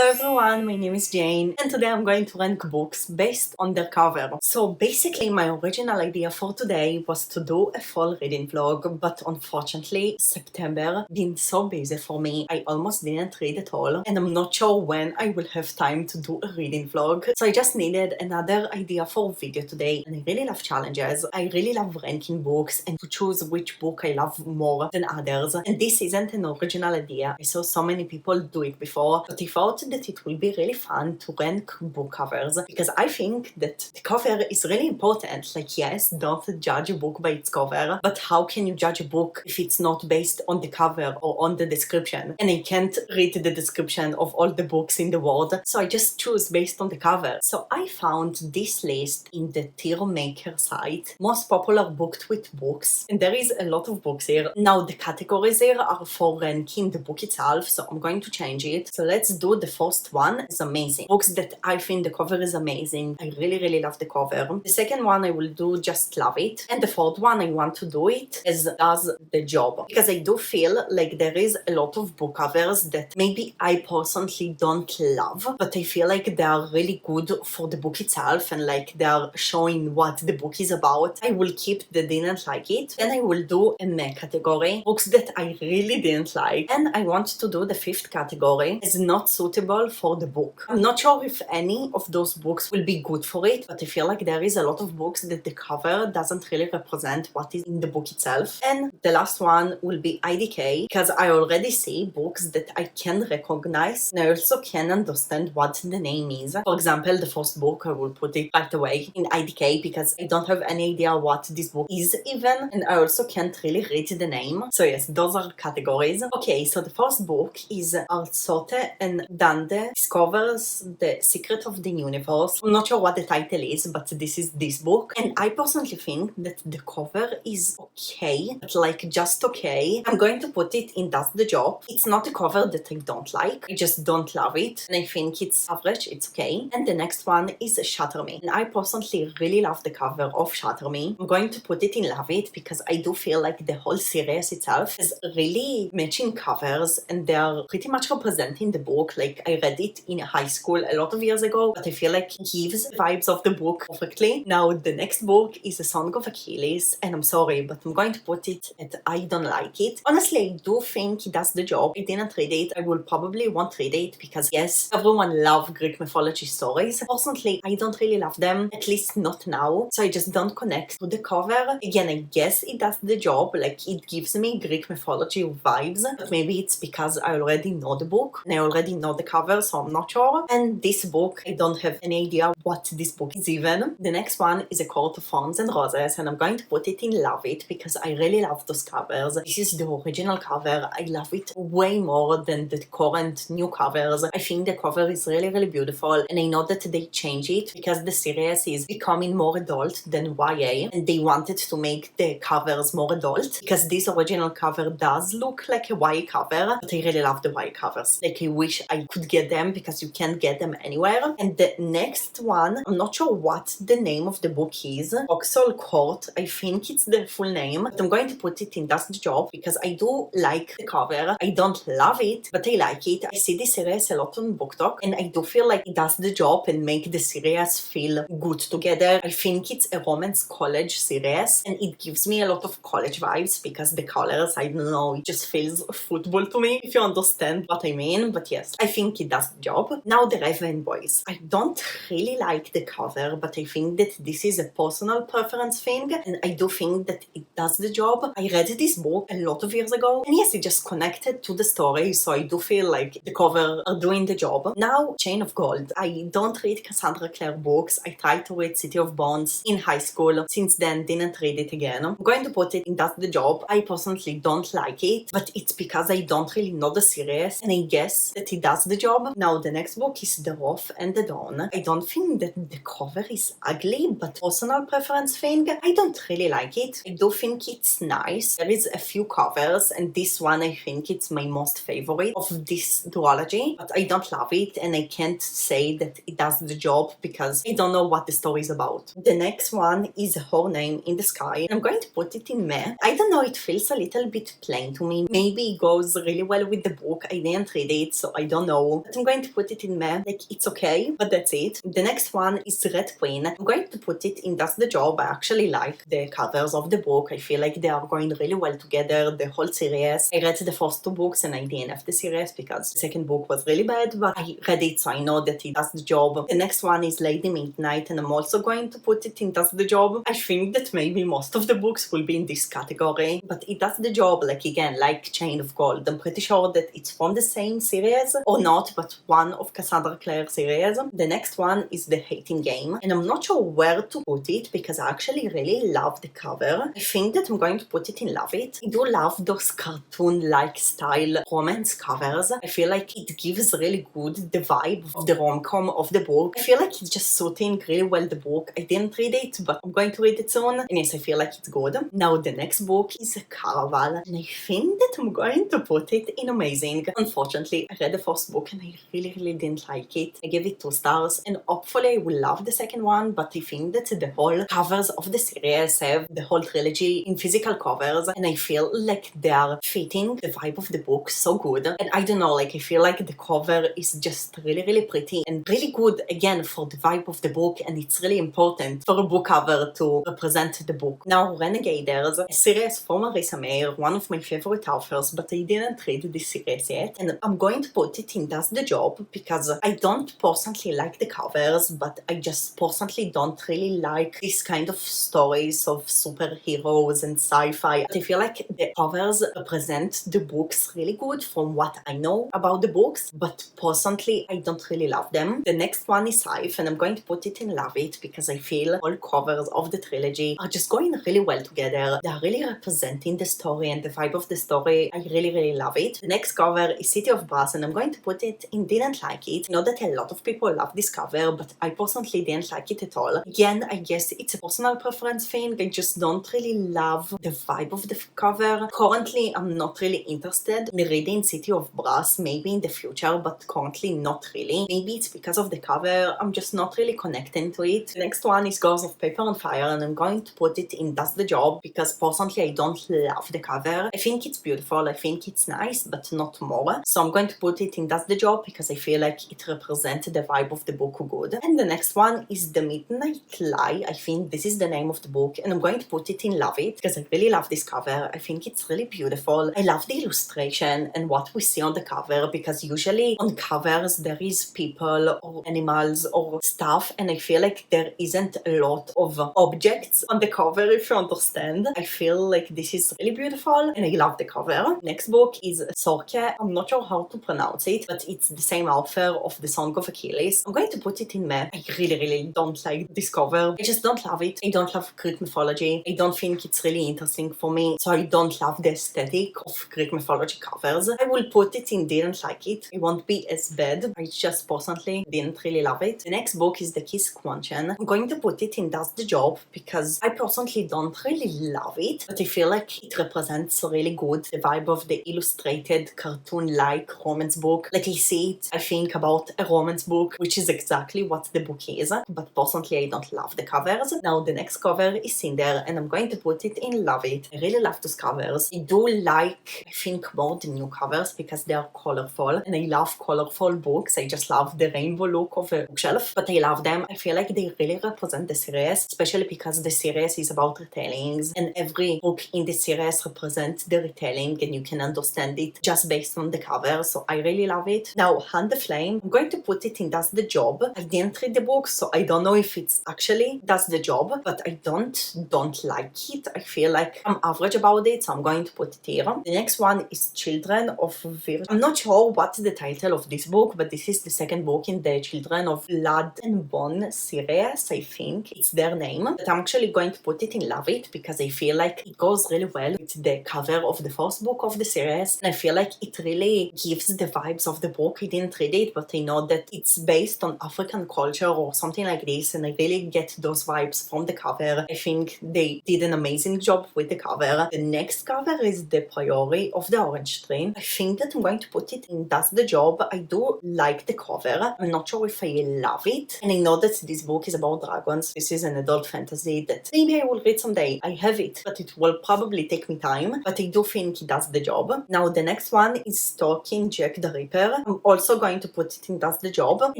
everyone, my name is Jane and today I'm going to rank books based on their cover. So basically my original idea for today was to do a fall reading vlog, but unfortunately September been so busy for me. I almost didn't read at all and I'm not sure when I will have time to do a reading vlog. So I just needed another idea for a video today, and I really love challenges. I really love ranking books and to choose which book I love more than others. And this isn't an original idea. I saw so many people do it before, but I thought that it will be really fun to rank book covers because I think that the cover is really important. Like, yes, don't judge a book by its cover, but how can you judge a book if it's not based on the cover or on the description? And I can't read the description of all the books in the world, so I just choose based on the cover. So I found this list in the tier maker site, most popular book tweet books, and there is a lot of books here. Now the categories here are for ranking the book itself, so I'm going to change it. So let's do the first one. It's amazing. Books that I think the cover is amazing. I really love the cover. The second one I will do just love it. And the third one I want to do it as does the job. Because I do feel like there is a lot of book covers that maybe I personally don't love, but I feel like they are really good for the book itself and like they are showing what the book is about. I will keep the didn't like it. Then I will do a meh category. Books that I really didn't like. And I want to do the fifth category as not suitable for the book. I'm not sure if any of those books will be good for it, but I feel like there is a lot of books that the cover doesn't really represent what is in the book itself. And the last one will be IDK, because I already see books that I can recognize and I also can understand what the name is. For example, the first book, I will put it right away in IDK because I don't have any idea what this book is even, and I also can't really read the name. So yes, those are categories. Okay, so the first book is Arzote and Dande Discovers the Secret of the Universe. I'm not sure what the title is, but this is this book. And I personally think that the cover is okay, but like just okay. I'm going to put it in Does the Job. It's not a cover that I don't like. I just don't love it. And I think it's average, it's okay. And the next one is Shatter Me. And I personally really love the cover of Shatter Me. I'm going to put it in Love It because I do feel like the whole series itself has really matching covers and they are pretty much representing the book. Like, I read it in high school a lot of years ago, but I feel like it gives the vibes of the book perfectly. Now the next book is A Song of Achilles, and I'm sorry, but I'm going to put it at I don't like it. Honestly, I do think it does the job. I didn't read it. I will probably won't read it because yes, everyone loves Greek mythology stories. Personally, I don't really love them, at least not now, so I just don't connect to the cover. Again, I guess it does the job, like it gives me Greek mythology vibes, but maybe it's because I already know the book and I already know the cover, so I'm not sure. And this book, I don't have any idea what this book is even. The next one is A Court of Thorns and Roses, and I'm going to put it in Love It because I really love those covers. This is the original cover. I love it way more than the current new covers. I think the cover is really beautiful, and I know that they change it because the series is becoming more adult than YA, and they wanted to make the covers more adult because this original cover does look like a YA cover, but I really love the YA covers. Like, I wish I could get them because you can't get them anywhere. And the next one, I'm not sure what the name of the book is. Vauxhall Court, I think it's the full name, but I'm going to put it in Does the Job because I do like the cover. I don't love it, but I like it. I see this series a lot on BookTok, and I do feel like it does the job and make the series feel good together. I think it's a romance college series, and it gives me a lot of college vibes because the colors, I don't know, it just feels football to me, if you understand what I mean. But yes, I think it does the job. Now the Raven Boys. I don't really like the cover, but I think that this is a personal preference thing, and I do think that it does the job. I read this book a lot of years ago, and yes, it just connected to the story, so I do feel like the cover are doing the job. Now, Chain of Gold. I don't read Cassandra Clare books. I tried to read City of Bones in high school. Since then, didn't read it again. I'm going to put it in Does the Job. I personally don't like it, but it's because I don't really know the series, and I guess that it does the job. Now, the next book is The Wrath and the Dawn. I don't think that the cover is ugly, but personal preference thing, I don't really like it. I do think it's nice. There is a few covers, and this one I think it's my most favorite of this duology, but I don't love it, and I can't say that it does the job because I don't know what the story is about. The next one is Her Name in the Sky. I'm going to put it in Meh. I don't know, it feels a little bit plain to me. Maybe it goes really well with the book. I didn't read it, so I don't know. But I'm going to put it in meh, like it's okay, but that's it. The next one is Red Queen. I'm going to put it in Does the Job. I actually like the covers of the book. I feel like they are going really well together, the whole series. I read the first 2 books and I DNF the series because the second book was really bad, but I read it so I know that it does the job. The next one is Lady Midnight, and I'm also going to put it in Does the Job. I think that maybe most of the books will be in this category, but it does the job, like again, like Chain of Gold. I'm pretty sure that it's from the same series, or not, but one of Cassandra Clare's series. The next one is The Hating Game, and I'm not sure where to put it because I actually really love the cover. I think that I'm going to put it in Love It. I do love those cartoon-like style romance covers. I feel like it gives really good the vibe of the rom-com of the book. I feel like it's just suiting really well the book. I didn't read it, but I'm going to read it soon, and yes, I feel like it's good. Now the next book is Caraval, and I think that I'm going to put it in Amazing. Unfortunately, I read the first book and I really didn't like it. I gave it 2 stars, and hopefully I will love the second one, but I think that the whole covers of the series have the whole trilogy in physical covers, and I feel like they are fitting the vibe of the book so good. And I don't know, like I feel like the cover is just really pretty and really good again for the vibe of the book, and it's really important for a book cover to represent the book. Now Renegaders, a series from Marissa Mayer, one of my favorite authors, but I didn't read this series yet, and I'm going to put it in Does the Job because I don't personally like the covers, but I just personally don't really like this kind of stories of superheroes and sci-fi. I feel like the covers represent the books really good from what I know about the books, but personally I don't really love them. The next one is Scythe, and I'm going to put it in Love It because I feel all covers of the trilogy are just going really well together. They are really representing the story and the vibe of the story. I really love it. The next cover is City of Brass, and I'm going to put it in Didn't Like It. I know that a lot of people love this cover, but I personally didn't like it at all. Again, I guess it's a personal preference thing. I just don't really love the vibe of the cover. Currently, I'm not really interested in reading City of Brass, maybe in the future, but currently not really. Maybe it's because of the cover, I'm just not really connecting to it. The next one is Girls of Paper and Fire, and I'm going to put it in Does the Job because personally I don't love the cover. I think it's beautiful, I think it's nice, but not more. So I'm going to put it in Does the Job because I feel like it represents the vibe of the book good. And the next one is The Midnight Lie. I think this is the name of the book, and I'm going to put it in Love It because I really love this cover. I think it's really beautiful. I love the illustration and what we see on the cover because usually on covers there is people or animals or stuff, and I feel like there isn't a lot of objects on the cover, if you understand. I feel like this is really beautiful and I love the cover. Next book is Sorke. I'm not sure how to pronounce it, but it's the same author of The Song of Achilles. I'm going to put it in Meh. I really don't like this cover. I just don't love it. I don't love Greek mythology. I don't think it's really interesting for me, so I don't love the aesthetic of Greek mythology covers. I will put it in Didn't Like It. It won't be as bad. I just personally didn't really love it. The next book is The Kiss Quanchen. I'm going to put it in Does the Job because I personally don't really love it, but I feel like it represents really good the vibe of the illustrated cartoon-like romance book. Like I see it, I think about a romance book, which is exactly what the book is, but personally I don't love the covers. Now the next cover is Cinder, and I'm going to put it in Love It. I really love those covers. I do like, I think, more the new covers because they are colorful, and I love colorful books. I just love the rainbow look of a bookshelf, but I love them. I feel like they really represent the series, especially because the series is about retellings, and every book in the series represents the retelling, and you can understand it just based on the cover, so I really love it. Now, Hand the Flame, I'm going to put it in Does the Job. I didn't read the book, so I don't know if it's actually Does the Job, but I don't like it. I feel like I'm average about it, so I'm going to put it here. The next one is Children of Virtue. I'm not sure what's the title of this book, but this is the second book in the Children of Blood and Bone series. I think it's their name. But I'm actually going to put it in Love It because I feel like it goes really well with the cover of the first book of the series, and I feel like it really gives the vibes of the book. I didn't read it, but I know that it's based on African culture or something like this, and I really get those vibes from the cover. I think they did an amazing job with the cover. The next cover is The Priori of the Orange Tree. I think that I'm going to put it in Does the Job. I do like the cover. I'm not sure if I love it, and I know that this book is about dragons. This is an adult fantasy that maybe I will read someday. I have it, but it will probably take me time, but I do think it does the job. Now the next one is Stalking Jack the Ripper. I'm also going to put it in Does the Job. I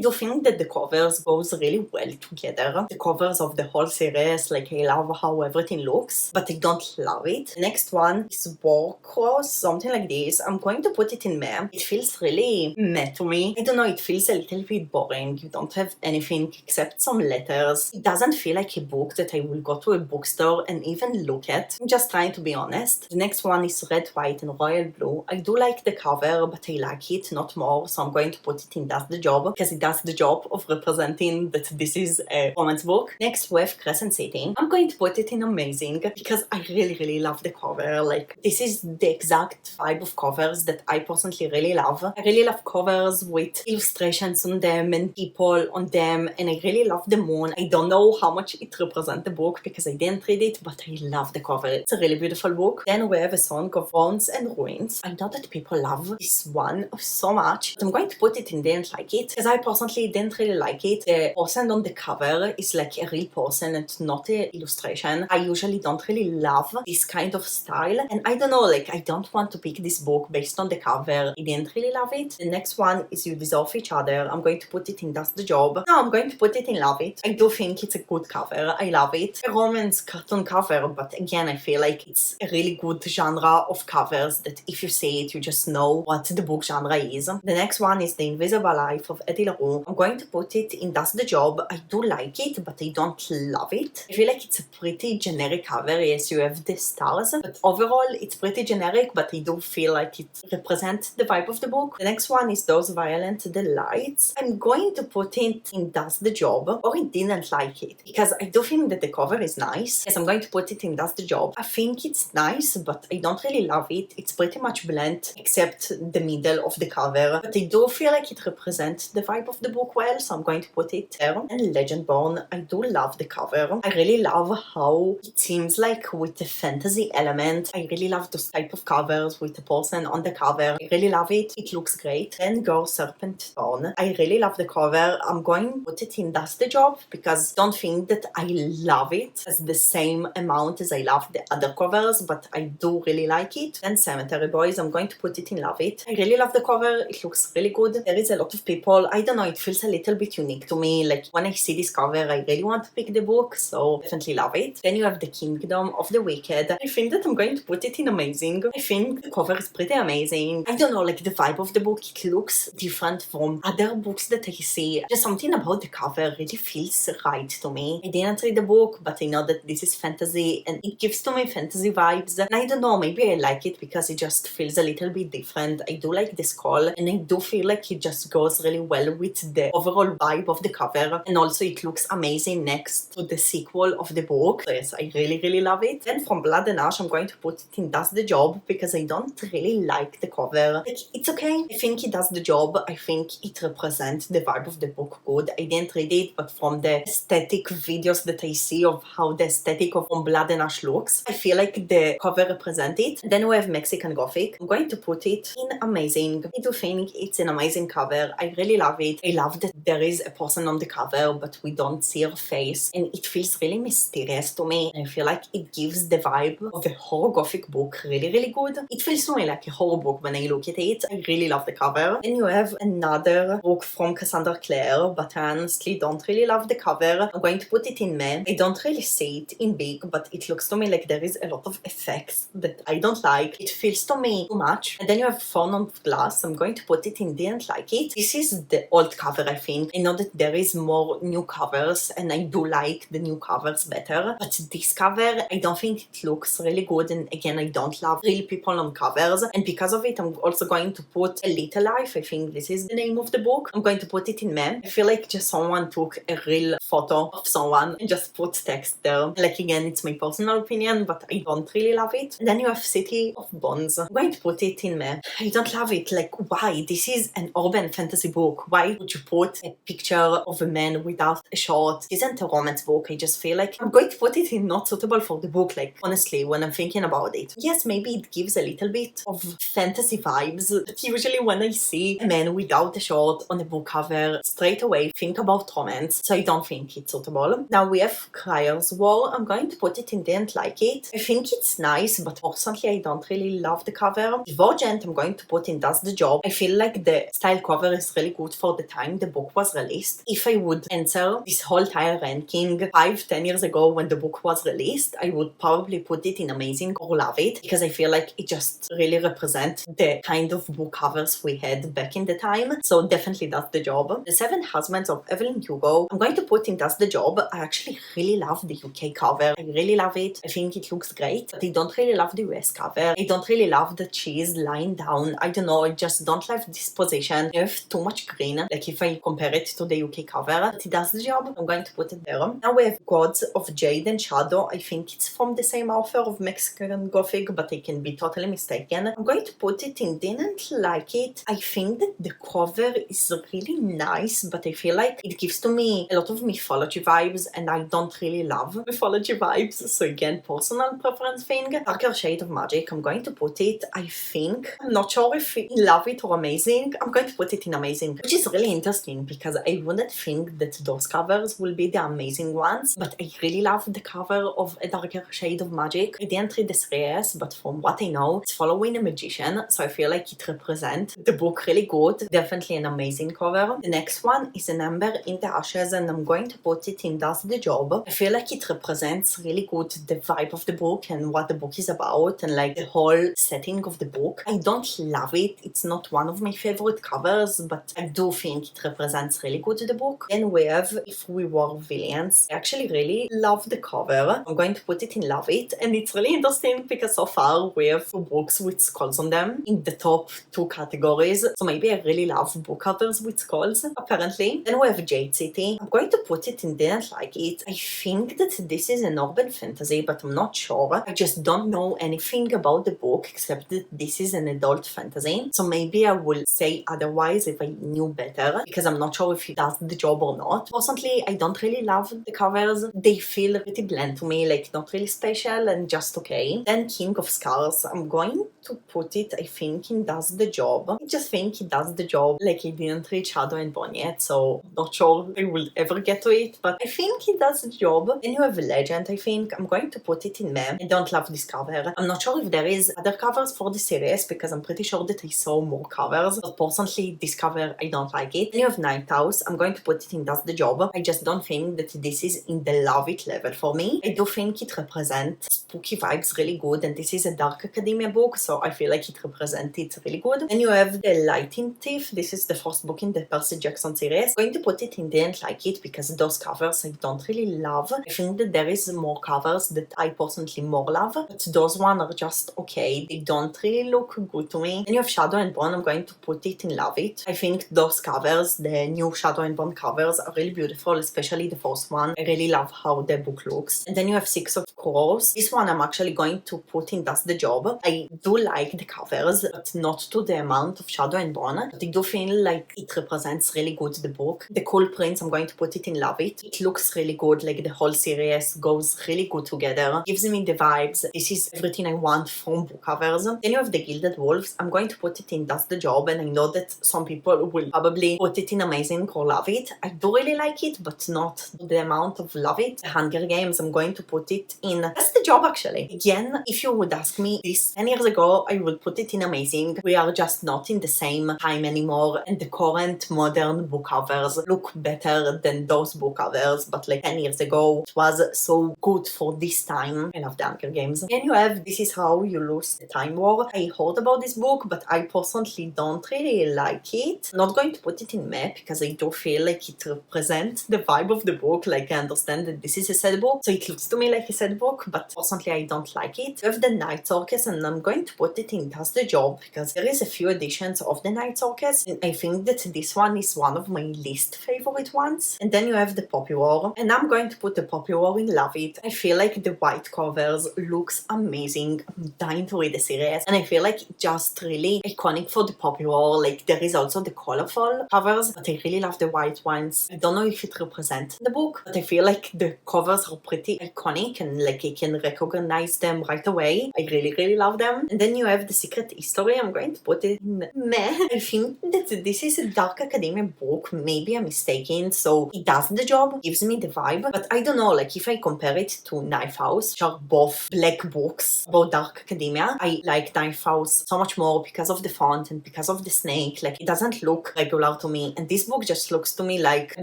do think that the covers goes really well together. The covers of the whole series, like I love how everything looks, but I don't love it. The next one is Warcross, something like this. I'm going to put it in meh. It feels really meh to me. I don't know, it feels a little bit boring. You don't have anything except some letters. It doesn't feel like a book that I will go to a bookstore and even look at. I'm just trying to be honest. The next one is Red, White and Royal Blue. I do like the cover, but I like it not more, so I'm going to put it in Does the Job, because it does the job of representing that this is a romance book. Next we have Crescent City. I'm going to put it in Amazing, because I really love the cover. Like, this is the exact vibe of covers that I personally really love. I really love covers with illustrations on them and people on them, and I really love the moon. I don't know how much it represents the book because I didn't read it, but I love the cover. It's a really beautiful book. Then we have A Song of Bones and Ruins. I know that people love this one so much, but I'm going to put it in Didn't Like It, because I personally didn't really like it. The person on the cover is like a real person and not an illustration. I usually don't really love this kind of style, and I don't know, like, I don't want to pick this book based on the cover. I didn't really love it. The next one is You Deserve Each Other. I'm going to put it in Does the Job. No, I'm going to put it in Love It. I do think it's a good cover. I love it. A romance cartoon cover, but again, I feel like it's a really good genre of covers that if you see it, you just know what the book genre is. The next one is The Invisible Life of Eddie LaRue. I'm going to put it in Does the Job. I do like it, but I don't love it. I feel like it's a pretty generic cover. Yes, you have the stars, but overall it's pretty generic, but I do feel like it represents the vibe of the book. The next one is Those Violent Delights. I'm going to put it in Does the Job, or I didn't like it, because I do think that the cover is nice. Yes, I'm going to put it in Does the Job. I think it's nice, but I don't really love it. It's pretty much bland, except the middle of the cover, but I do feel like it represents the vibe of the book well, so I'm going to put it there. And Legendborn, I do love the cover. I really love how it seems like with the fantasy element. I really love those type of covers with the person on the cover. I really love it. It looks great. Then Go Serpent Dawn. I really love the cover. I'm going to put it in Does the Job, because I don't think that I love it as the same amount as I love the other covers, but I do really like it. Then Cemetery Boys, I'm going to put it in Love It. I really love the cover. It looks really good. There is a lot of people. I don't know, it feels a little bit unique to me. Like, when I see this cover, I really want to pick the book, so definitely love it. Then you have The Kingdom of the Wicked. I think that I'm going to put it in Amazing. I think the cover is pretty amazing. I don't know, like, the vibe of the book, it looks different from other books that I see. Just something about the cover really feels right to me. I didn't read the book, but I know that this is fantasy and it gives to me fantasy vibes. And I don't know, maybe I like it because it just feels a little bit different. I do like the skull, and I do feel like it just goes really well with the overall vibe of the cover, and also it looks amazing next to the sequel of the book. So yes, I really love it. Then from Blood and Ash, I'm going to put it in Does the Job, because I don't really like the cover. Like, it's okay. I think it does the job. I think it represents the vibe of the book good. I didn't read it, but from the aesthetic videos that I see of how the aesthetic of From Blood and Ash looks, I feel like the cover represents it. Then we have Mexican Gothic. I'm going to put it in Amazing. I do think it's an amazing cover. I really love it. I love that there is a person on the cover, but we don't see her face, and it feels really mysterious to me. I feel like it gives the vibe of a horror Gothic book really good. It feels to me like a horror book when I look at it. I really love the cover. Then you have another book from Cassandra Clare, but I honestly don't really love the cover. I'm going to put it in Meh. I don't really see it in big, but it looks to me like there is a lot of effects that I don't like. It feels to me too much. And then you have Fawn of Glass. I'm going to put it in Didn't Like It. This is the old cover, I think. I know that there is more new covers, and I do like the new covers better, but this cover, I don't think it looks really good, and again, I don't love real people on covers, and because of it, I'm also going to put A Little Life. I think this is the name of the book. I'm going to put it in Meh. I feel like just someone took a real photo of someone and just put text there. Like, again, it's my personal opinion, but I don't really love it. And then you have City of Bones. I'm going to put it in Meh. I don't love it. Like, why? This is an urban fantasy book. Why would you put a picture of a man without a short? This isn't a romance book. I just feel like I'm going to put it in not suitable for the book, like, honestly, when I'm thinking about it. Yes, maybe it gives a little bit of fantasy vibes, but usually when I see a man without a short on a book cover, straight away think about romance, so I don't think it's suitable. Now we have Crier's War. I'm going to put it in Didn't Like It. I think it's nice, but personally I don't really love the cover. Divergent, I'm going to put in Does the Job. I feel like like the style cover is really good for the time the book was released. If I would answer this whole tile ranking 5-10 years ago when the book was released, I would probably put it in amazing or love it, because I feel like it just really represents the kind of book covers we had back in the time. So definitely does the job. The Seven Husbands of Evelyn Hugo, I'm going to put in does the job. I actually really love the UK cover. I really love it. I think it looks great, but I don't really love the US cover. I don't really love the cheese lying down. I don't know, I just don't love this position. You have too much green, like if I compare it to the UK cover, but it does the job. I'm going to put it there. Now we have Gods of Jade and Shadow. I think it's from the same author of Mexican Gothic, but I can be totally mistaken. I'm going to put it in didn't like it. I think that the cover is really nice, but I feel like it gives to me a lot of mythology vibes, and I don't really love mythology vibes. So again, personal preference thing. Darker Shade of Magic, I'm going to put it, I think, I'm not sure if I love it or amazing. I'm going to put it in amazing, which is really interesting because I wouldn't think that those covers will be the amazing ones, but I really love the cover of A Darker Shade of Magic. I didn't read the series, but from what I know, it's following a magician, so I feel like it represents the book really good. Definitely an amazing cover. The next one is An Ember in the Ashes, and I'm going to put it in Does the Job. I feel like it represents really good the vibe of the book and what the book is about, and like the whole setting of the book. I don't love it. It's not one of my favorite covers, but I do think it represents really good the book. Then we have If We Were Villains. I actually really love the cover. I'm going to put it in Love It, and it's really interesting because so far we have books with skulls on them in the top 2 categories. So maybe I really love book covers with skulls, apparently. Then we have Jade City. I'm going to put it in Didn't Like It. I think that this is an urban fantasy, but I'm not sure. I just don't know anything about the book except that this is an adult fantasy. So maybe I will say otherwise if I knew better, because I'm not sure if it does the job or not. Personally, I don't really love the covers. They feel pretty bland to me, like not really special and just okay. Then King of Scars, I'm going to put it, I think, in Does the Job. I just think it does the job. Like, I didn't read Shadow and Bone yet, so I'm not sure I will ever get to it, but I think it does the job. Then you have Legend, I think. I'm going to put it in Mem. I don't love this cover. I'm not sure if there is other covers for the series, because I'm pretty sure that I saw more covers, but personally, this cover, I don't like it. Then you have Ninth House. I'm going to put it in Does the Job. I just don't think that this is in the love it level for me. I do think it represents spooky vibes really good, and this is a dark academia book, so I feel like it represents it really good. Then you have The Lighting Thief. This is the first book in the Percy Jackson series. I'm going to put it in Didn't Like It because those covers I don't really love. I think that there is more covers that I personally more love, but those ones are just okay. They don't really look good to me. Then you have Shadow and Bone. I'm going to put it in Love It. I think those covers, the new Shadow and Bone covers, are really beautiful, especially the first one. I really love how the book looks. And then you have Six of Crows. This one I'm actually going to put in Does the Job. I do like the covers, but not to the amount of Shadow and Bone. But I do feel like it represents really good the book. The Cool Prince, I'm going to put it in Love It. It looks really good, like the whole series goes really good together. Gives me the vibes. This is everything I want from book covers. Then you have The Gilded Wolves. I'm going to put it in Does the Job, and I know that some people will probably put it in Amazing or Love It. I do really like it, but not the amount of Love It. The Hunger Games, I'm going to put it in Does the Job, actually. Again, if you would ask me this 10 years ago, I would put it in Amazing. We are just not in the same time anymore, and the current modern book covers look better than those book covers, but like 10 years ago, it was so good for this time. I love the Hunger Games. Then you have This Is How You Lose the Time War. I heard about this book, but I personally don't really like it. I'm not going to put it in Map because I do feel like it represents the vibe of the book. Like, I understand that this is a sad book, so it looks to me like a sad book, but personally I don't like it. You have The Night Circus, and I'm going to put it in Does the Job because there is a few editions of The Night Circus, and I think that this one is one of my least favorite ones. And then you have The Poppy War, and I'm going to put The Poppy War in Love It. I feel like the white covers looks amazing. I'm dying to read the series, and I feel like it's just really iconic for The Poppy War. Like, there is also the colorful covers, but I really love the white ones. I don't know if it represents the book, but I feel like the covers are pretty iconic, and like I can recognize them right away. I really love them. And then you have The Secret History. I'm going to put it in Meh. I think that this is a dark academia book. Maybe I'm mistaken, so it does the job, gives me the vibe, but I don't know, like if I compare it to Knife House, which are both black books about dark academia, I like Knife House so much more because of the font and because of the snake. Like, it doesn't look regular to me. And this book just looks to me like a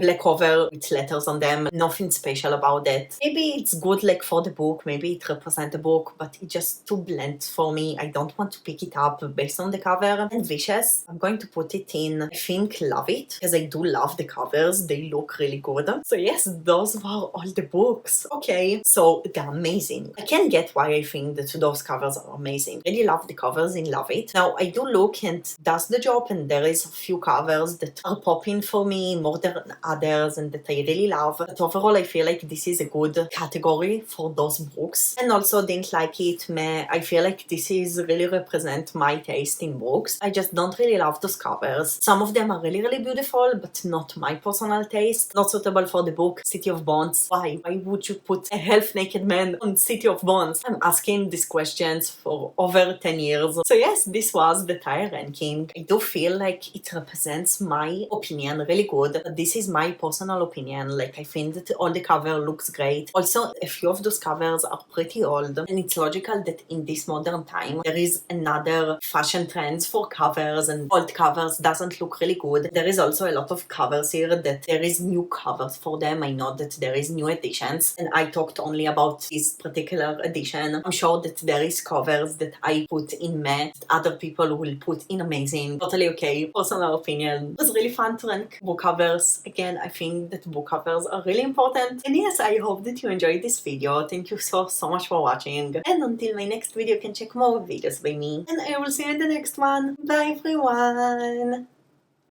black cover with letters on them. Nothing special about it. Maybe it's good like for the book. Maybe it represents the book, but it's just too bland for me. I don't want to pick it up based on the cover. And Vicious, I'm going to put it in, I think, Love It, because I do love the covers. They look really good. So yes, those were all the books. Okay, so they're amazing. I can get why I think that those covers are amazing. Really love the covers in Love It. Now, I do look and does the job, and there is a few covers that are popping for me more than others and that I really love. But overall, I feel like this is a good category for those books. And also didn't like it. I feel like this is really represent my taste in books. I just don't really love those covers. Some of them are really, really beautiful, but not my personal taste. Not suitable for the book City of Bones. Why? Why would you put a half-naked man on City of Bones? I'm asking these questions for over 10 years. So yes, this was the tire ranking. I do feel like it represents my opinion really good. But this is my personal opinion. Like, I think that all the cover looks great. Also, a few of those covers are pretty old. And it's logical that in this modern time, there is another fashion trends for covers, and old covers doesn't look really good. There is also a lot of covers here that there is new covers for them. I know that there is new editions, and I talked only about this particular edition. I'm sure that there is covers that I put in meh, that other people will put in amazing. Totally okay. Personal opinion. It was really fun to rank book covers. Again, I think that book covers are really important. And yes, I hope that you enjoyed this video. Thank you so much for watching. And until my next video, you can check more videos by me. And I will see you in the next one. Bye everyone!